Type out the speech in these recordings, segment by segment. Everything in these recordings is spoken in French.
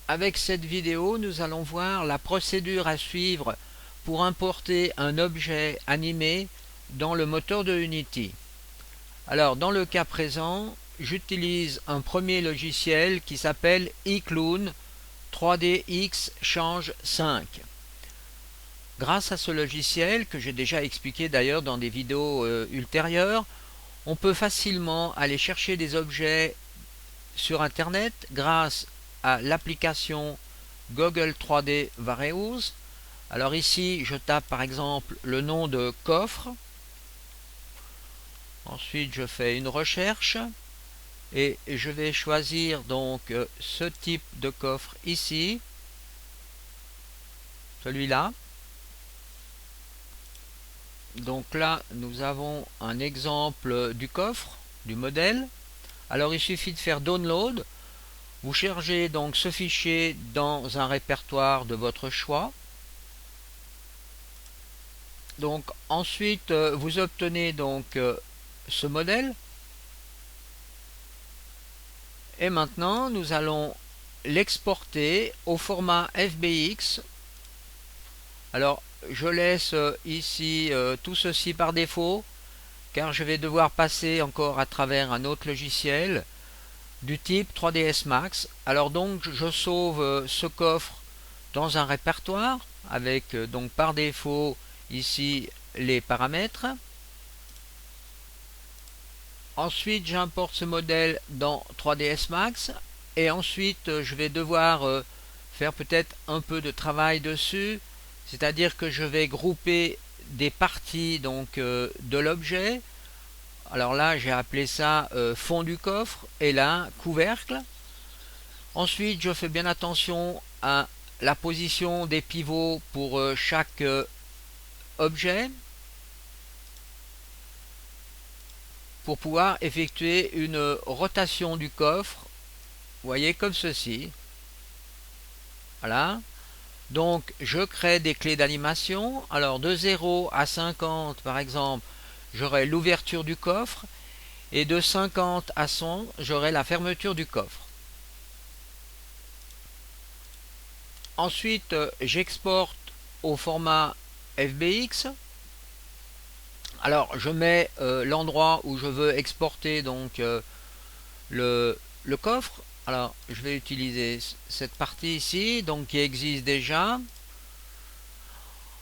Avec cette vidéo, nous allons voir la procédure à suivre pour importer un objet animé dans le moteur de Unity. Alors, dans le cas présent, j'utilise un premier logiciel qui s'appelle iClown 3DX Change 5. Grâce à ce logiciel, que j'ai déjà expliqué d'ailleurs dans des vidéos ultérieures, on peut facilement aller chercher des objets sur Internet grâce à l'application Google 3D Various. Alors ici, je tape par exemple le nom de coffre. Ensuite, je fais une recherche et je vais choisir donc ce type de coffre ici, celui-là. Donc là, nous avons un exemple du coffre, du modèle. Alors il suffit de faire download. Vous chargez donc ce fichier dans un répertoire de votre choix. Donc ensuite vous obtenez donc ce modèle. Et maintenant nous allons l'exporter au format FBX. Alors je laisse ici tout ceci par défaut car je vais devoir passer encore à travers un autre logiciel du type 3ds Max. Alors donc je sauve ce coffre dans un répertoire avec donc par défaut ici les paramètres. Ensuite j'importe ce modèle dans 3ds Max et ensuite je vais devoir faire peut-être un peu de travail dessus, c'est-à-dire que je vais grouper des parties donc de l'objet. Alors là j'ai appelé ça fond du coffre et là couvercle. Ensuite je fais bien attention à la position des pivots pour chaque objet pour pouvoir effectuer une rotation du coffre, vous voyez, comme ceci. Voilà. Donc je crée des clés d'animation. Alors de 0 à 50 par exemple, j'aurai l'ouverture du coffre et de 50 à 100, j'aurai la fermeture du coffre. Ensuite, j'exporte au format FBX. Alors, je mets l'endroit où je veux exporter donc le coffre. Alors, je vais utiliser cette partie ici, donc qui existe déjà.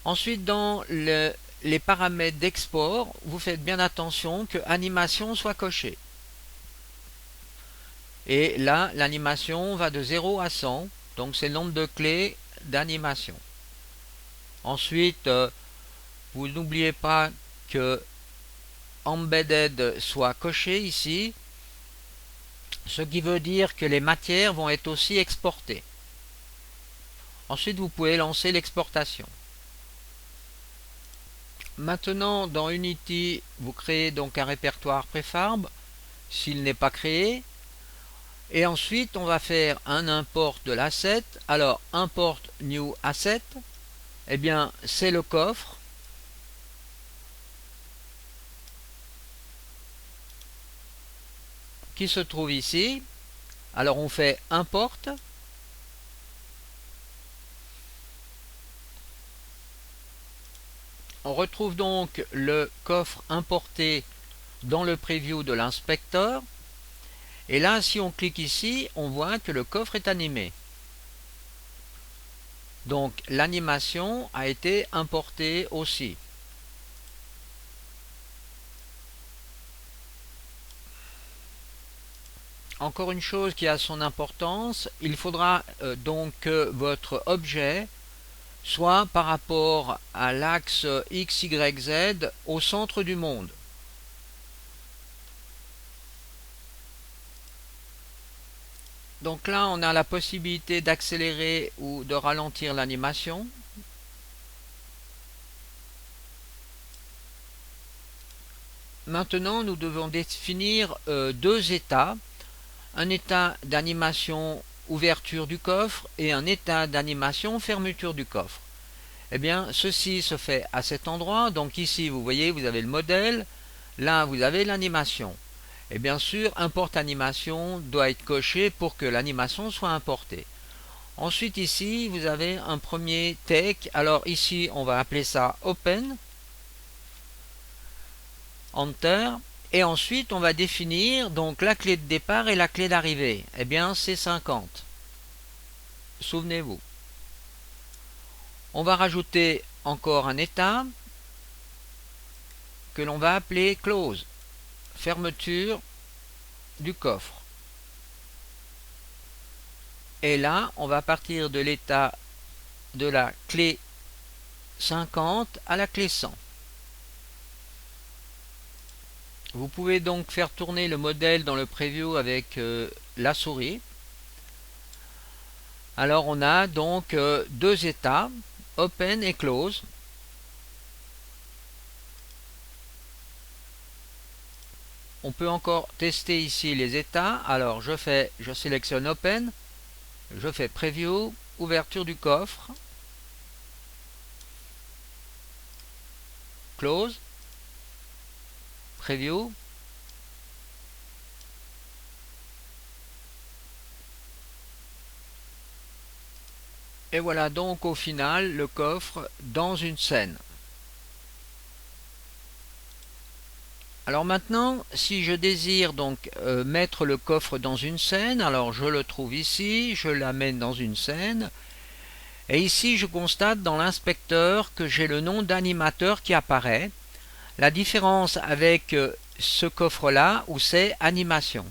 Ensuite, dans les paramètres d'export, vous faites bien attention que animation soit cochée. Et là, l'animation va de 0 à 100, donc c'est le nombre de clés d'animation. Ensuite, vous n'oubliez pas que Embedded soit coché ici, ce qui veut dire que les matières vont être aussi exportées. Ensuite, vous pouvez lancer l'exportation. Maintenant, dans Unity, vous créez donc un répertoire préfab, s'il n'est pas créé. Et ensuite, on va faire un import de l'asset. Alors, import new asset, eh bien, c'est le coffre. Qui se trouve ici. Alors, on fait import. On retrouve donc le coffre importé dans le preview de l'inspecteur. Et là, si on clique ici, on voit que le coffre est animé. Donc l'animation a été importée aussi. Encore une chose qui a son importance, il faudra donc que votre objet soit par rapport à l'axe XYZ au centre du monde. Donc là, on a la possibilité d'accélérer ou de ralentir l'animation. Maintenant, nous devons définir deux états. Un état d'animation ouverture du coffre et un état d'animation fermeture du coffre. Eh bien, ceci se fait à cet endroit. Donc ici, vous voyez, vous avez le modèle. Là, vous avez l'animation. Et bien sûr, import animation doit être coché pour que l'animation soit importée. Ensuite ici vous avez un premier take. Alors ici on va appeler ça Open, Enter, et ensuite on va définir donc la clé de départ et la clé d'arrivée. Eh bien c'est 50. Souvenez-vous. On va rajouter encore un état que l'on va appeler Close, fermeture du coffre. Et là, on va partir de l'état de la clé 50 à la clé 100. Vous pouvez donc faire tourner le modèle dans le preview avec la souris. Alors on a donc deux états, Open et Close. On peut encore tester ici les états. Alors je sélectionne Open. Je fais Preview, ouverture du coffre, Close, Preview, et voilà donc au final le coffre dans une scène. Alors maintenant, si je désire donc mettre le coffre dans une scène, alors je le trouve ici, je l'amène dans une scène. Et ici, je constate dans l'inspecteur que j'ai le nom d'animateur qui apparaît. La différence avec ce coffre-là, où c'est animation.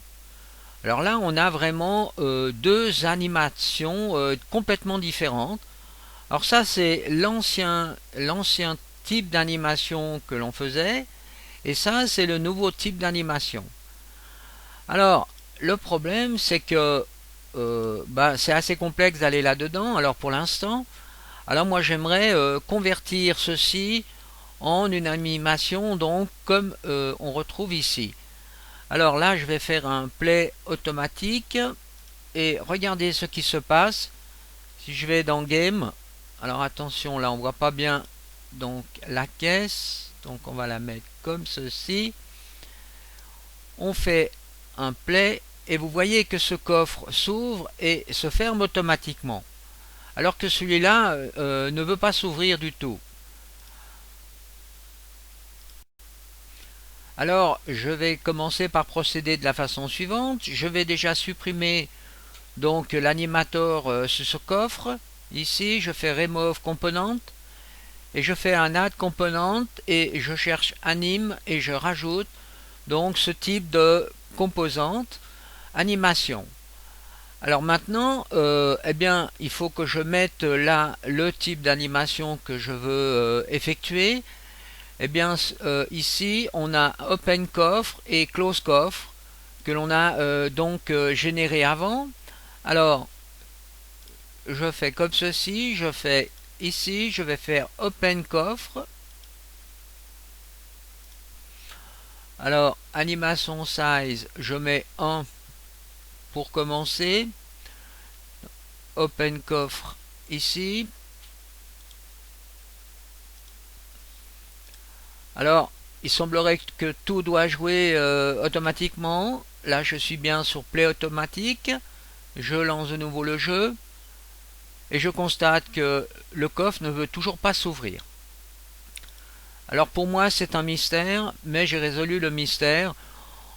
Alors là, on a vraiment deux animations complètement différentes. Alors ça, c'est l'ancien type d'animation que l'on faisait. Et ça, c'est le nouveau type d'animation. Alors, le problème, c'est que c'est assez complexe d'aller là-dedans. Alors pour l'instant, moi j'aimerais convertir ceci en une animation donc comme on retrouve ici. Alors là, je vais faire un play automatique et regardez ce qui se passe. Si je vais dans Game, alors attention, là on voit pas bien donc la caisse, donc on va la mettre comme ceci. On fait un play et vous voyez que ce coffre s'ouvre et se ferme automatiquement, alors que celui-là ne veut pas s'ouvrir du tout. Alors je vais commencer par procéder de la façon suivante. Je vais déjà supprimer donc l'animateur sur ce coffre. Ici je fais Remove Component et je fais un Add Component et je cherche Anime et je rajoute donc ce type de composante animation. Alors maintenant, eh bien, il faut que je mette là le type d'animation que je veux effectuer. Eh bien, ici, on a Open Coffre et Close Coffre que l'on a donc généré avant. Alors, je fais comme ceci, je fais ici, je vais faire Open Coffre. Alors, animation size, je mets 1 pour commencer. Open coffre ici. Alors, il semblerait que tout doit jouer automatiquement. Là, je suis bien sur Play automatique. Je lance de nouveau le jeu. Et je constate que le coffre ne veut toujours pas s'ouvrir. Alors pour moi, c'est un mystère, mais j'ai résolu le mystère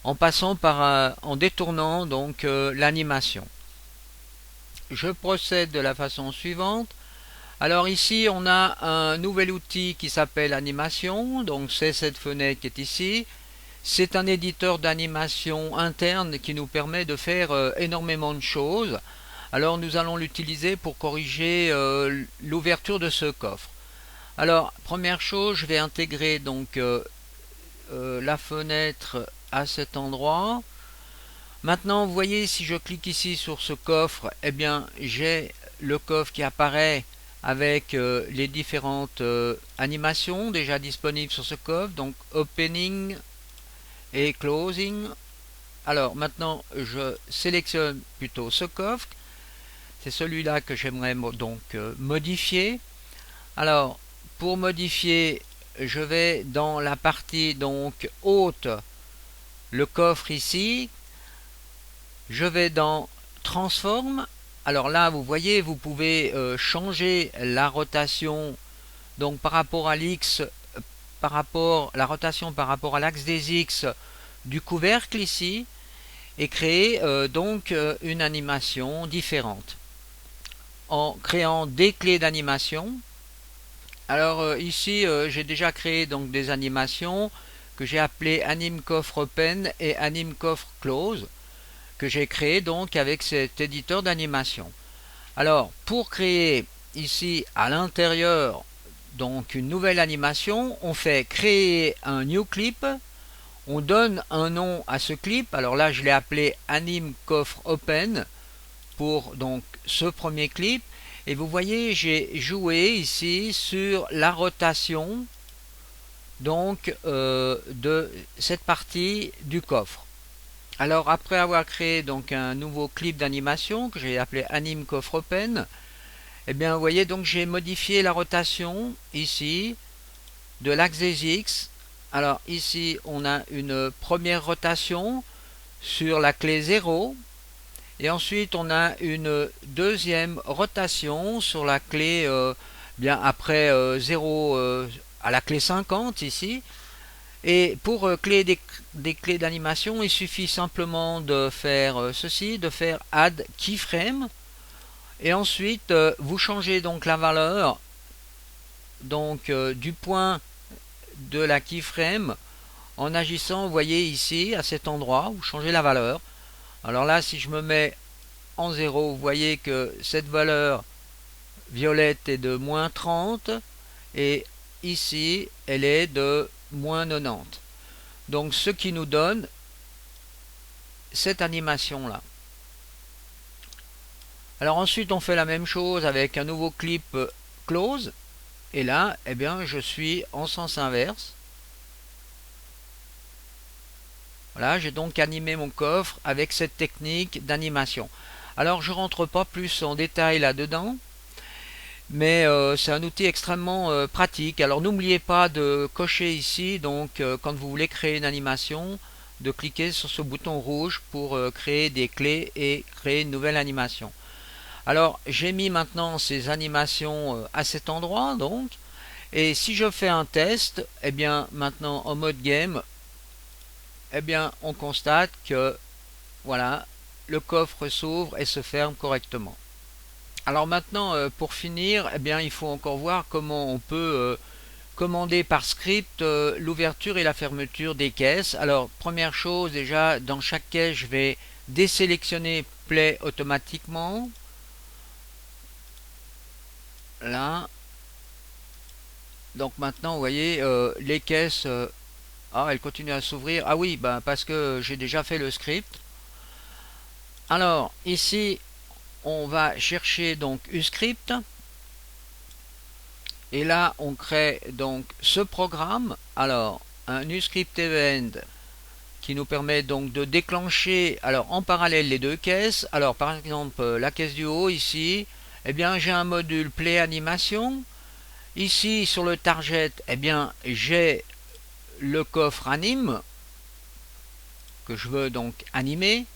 en passant par en détournant donc l'animation. Je procède de la façon suivante. Alors ici on a un nouvel outil qui s'appelle animation, donc c'est cette fenêtre qui est ici. C'est un éditeur d'animation interne qui nous permet de faire énormément de choses. Alors nous allons l'utiliser pour corriger l'ouverture de ce coffre. Alors première chose, je vais intégrer donc la fenêtre à cet endroit. Maintenant vous voyez, si je clique ici sur ce coffre, eh bien j'ai le coffre qui apparaît avec les différentes animations déjà disponibles sur ce coffre, donc opening et closing. Alors maintenant je sélectionne plutôt ce coffre, c'est celui-là que j'aimerais donc modifier. Alors pour modifier, je vais dans la partie donc haute, le coffre ici, je vais dans Transform Alors là, vous voyez, vous pouvez changer la rotation donc par rapport à l'X, la rotation par rapport à l'axe des X du couvercle ici, et créer une animation différente en créant des clés d'animation. Alors ici j'ai déjà créé donc des animations que j'ai appelées Anim Coffre Open et Anim Coffre Close, que j'ai créé donc avec cet éditeur d'animation. Alors pour créer ici à l'intérieur donc une nouvelle animation, on fait créer un new clip, on donne un nom à ce clip. Alors là je l'ai appelé Anim Coffre Open pour donc ce premier clip, et vous voyez j'ai joué ici sur la rotation donc de cette partie du coffre. Alors après avoir créé donc un nouveau clip d'animation que j'ai appelé Anim Coffre Open, et bien vous voyez donc j'ai modifié la rotation ici de l'axe des X. Alors ici on a une première rotation sur la clé 0, et ensuite on a une deuxième rotation sur la clé bien après 0 à la clé 50 ici. Et pour créer des clés d'animation, il suffit simplement de faire ceci, de faire add keyframe, et ensuite vous changez donc la valeur donc du point de la keyframe en agissant, vous voyez ici à cet endroit, vous changez la valeur. Alors là si je me mets en 0, vous voyez que cette valeur violette est de moins 30 et ici elle est de moins 90. Donc ce qui nous donne cette animation là. Alors ensuite on fait la même chose avec un nouveau clip close, et là eh bien je suis en sens inverse. Voilà, j'ai donc animé mon coffre avec cette technique d'animation. Alors je rentre pas plus en détail là-dedans, mais c'est un outil extrêmement pratique. Alors n'oubliez pas de cocher ici, donc quand vous voulez créer une animation, de cliquer sur ce bouton rouge pour créer des clés et créer une nouvelle animation. Alors j'ai mis maintenant ces animations à cet endroit donc, et si je fais un test, eh bien maintenant en mode game, eh bien on constate que voilà, le coffre s'ouvre et se ferme correctement. Alors maintenant pour finir, eh bien il faut encore voir comment on peut commander par script l'ouverture et la fermeture des caisses. Alors première chose, déjà dans chaque caisse je vais désélectionner play automatiquement. Là, donc maintenant vous voyez les caisses elles continuent à s'ouvrir. Ah oui, ben parce que j'ai déjà fait le script. Alors ici on va chercher donc uscript, et là on crée donc ce programme. Alors un uscript event qui nous permet donc de déclencher alors en parallèle les deux caisses. Alors par exemple la caisse du haut ici, eh bien j'ai un module play animation. Ici sur le target, eh bien j'ai le coffre anime que je veux donc animer.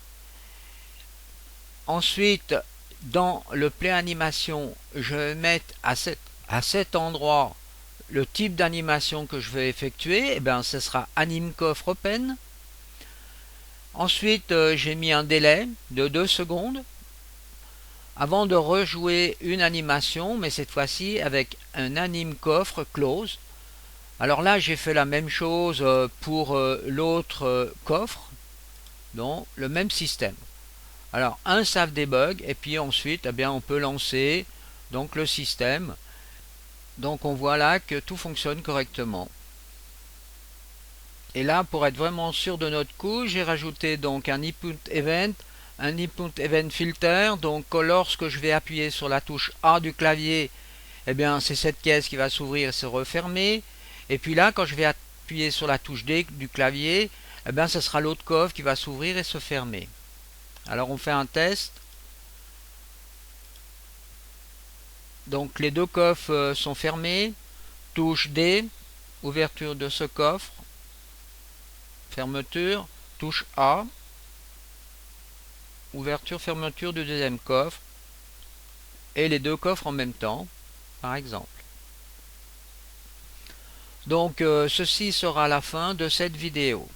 Ensuite dans le play animation, je vais mettre à cet endroit le type d'animation que je vais effectuer. Eh bien ce sera anim coffre open. Ensuite j'ai mis un délai de 2 secondes avant de rejouer une animation, mais cette fois-ci avec un anim coffre close. Alors là j'ai fait la même chose pour l'autre coffre, donc le même système. Alors un save debug, et puis ensuite eh bien on peut lancer donc le système. Donc on voit là que tout fonctionne correctement. Et là pour être vraiment sûr de notre coup, j'ai rajouté donc un input event filter. Donc lorsque je vais appuyer sur la touche A du clavier, eh bien c'est cette caisse qui va s'ouvrir et se refermer. Et puis là quand je vais appuyer sur la touche D du clavier, eh bien ce sera l'autre coffre qui va s'ouvrir et se fermer. Alors on fait un test. Donc les deux coffres sont fermés. Touche D, ouverture de ce coffre, fermeture. Touche A, ouverture, fermeture du deuxième coffre. et les deux coffres en même temps, par exemple. Donc ceci sera la fin de cette vidéo.